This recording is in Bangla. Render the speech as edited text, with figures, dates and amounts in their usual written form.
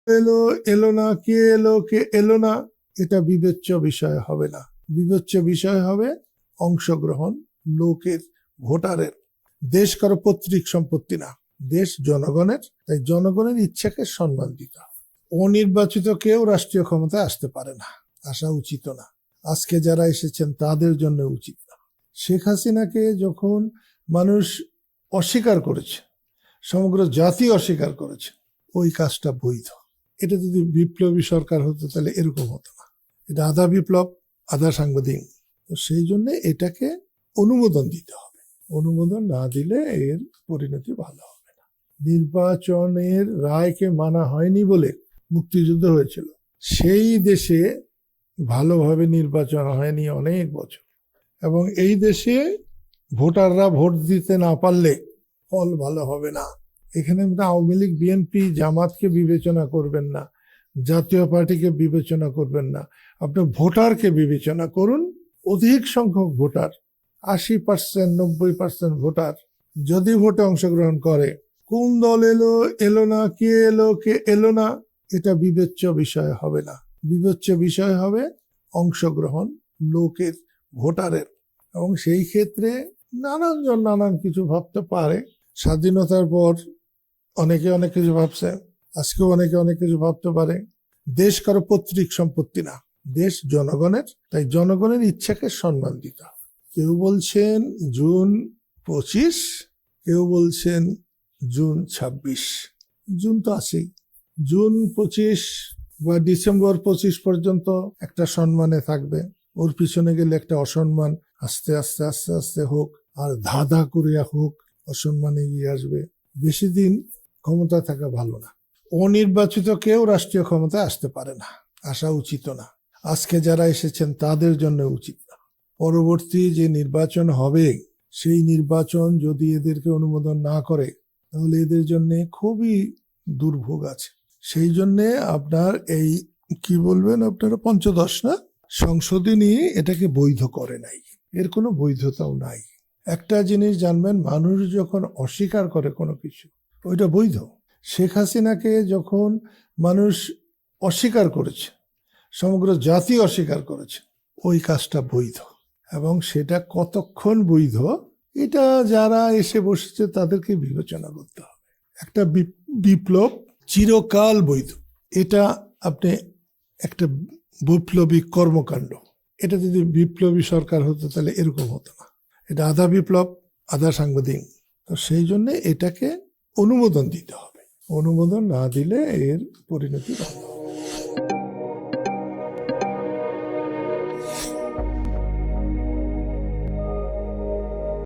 এলো এলো না, কে এলো কে এলো না, এটা বিবেচ্য বিষয় হবে না। বিবেচ্য বিষয় হবে অংশগ্রহণ লোকের, ভোটারের। দেশ কারো পৈতৃক সম্পত্তি না, দেশ জনগণের। তাই জনগণের ইচ্ছাকে সম্মান দিতে হবে। অনির্বাচিত কেউ রাষ্ট্রীয় ক্ষমতায় আসতে পারে না, আসা উচিত না। আজকে যারা এসেছেন তাদের জন্য উচিত না। শেখ হাসিনাকে যখন মানুষ অস্বীকার করেছে, সমগ্র জাতি অস্বীকার করেছে, ওই কাজটা বৈধ। এটা যদি বিপ্লবী সরকার হতো তাহলে এরকম হতো না। এটা আধা বিপ্লব আধা সাংবাদিক। তো সেই জন্য এটাকে অনুমোদন দিতে হবে। অনুমোদন না দিলে এর পরিণতি ভালো হবে না। নির্বাচনের রায়কে মানা হয়নি বলে মুক্তিযুদ্ধ হয়েছিল। সেই দেশে ভালোভাবে নির্বাচন হয়নি অনেক বছর, এবং এই দেশে ভোটাররা ভোট দিতে না পারলে ফল ভালো হবে না। এখানে আওয়ামী লীগ, বিএনপি, জামাতকে বিবেচনা করবেন না, জাতীয় পার্টিকে বিবেচনা করবেন না, আপনি ভোটারকে বিবেচনা করুন। অধিক সংখ্যক ভোটার, 80% 90% ভোটার যদি ভোটে অংশগ্রহণ করে, কোন দল এলো এলো না, কে এলো কে এলো না, এটা বিবেচ্য বিষয় হবে না। বিবেচ্য বিষয় হবে অংশগ্রহণ লোকের, ভোটারের। এবং সেই ক্ষেত্রে নানানজন নানান কিছু ভাবতে পারে। স্বাধীনতার পর অনেকে অনেক কিছু ভাবছে, আজকেও অনেকে অনেক কিছু ভাবতে পারে। দেশ কারো পৈতৃক সম্পত্তি না, দেশ জনগণের। তাই জনগণের ইচ্ছাকে সম্মান দিতে হবে। কেউ বলছেন জুন 25, কেউ বলছেন জুন 26। জুন তো আছেই। জুন 25 বা ডিসেম্বর 25 পর্যন্ত একটা সম্মানে থাকবে। ওর পিছনে গেলে একটা অসম্মান আস্তে আস্তে আস্তে আস্তে হোক, আর ধাঁধা করিয়া হোক, অসম্মানে গিয়ে আসবে। বেশি দিন ক্ষমতা থাকা ভালো না। অনির্বাচিত কেউ রাষ্ট্রীয় ক্ষমতায় আসতে পারে না, আসা উচিত না। আজকে যারা এসেছেন তাদের জন্য উচিত না। পরবর্তী যে নির্বাচন হবে, সেই নির্বাচন যদি এদেরকে অনুমোদন না করে তাহলে এদের জন্য খুবই দুর্ভোগ আছে। সেই জন্য আপনার এই কি বলবেন, আপনারা পঞ্চদশ না সংশোধনী এটাকে বৈধ করে নাই, এর কোনো বৈধতাও নাই। একটা জিনিস জানবেন, মানুষ যখন অস্বীকার করে কোনো কিছু, ওইটা বৈধ। শেখ হাসিনাকে যখন মানুষ অস্বীকার করেছে, সমগ্র জাতি অস্বীকার করেছে, ওই কাজটা বৈধ। এবং সেটা কতক্ষণ বৈধ, এটা যারা এসে বসেছে তাদেরকে বিবেচনা করতে হবে। একটা বিপ্লব চিরকাল বৈধ। এটা আপনি একটা বিপ্লবী কর্মকাণ্ড। এটা যদি বিপ্লবী সরকার হতো তাহলে এরকম হতো না। এটা আধা বিপ্লব আধা সাংবাদিক। তো সেই জন্য এটাকে অনুমোদন দিতে হবে। অনুমোদন না দিলে এর পরিণতি ভালো হবে।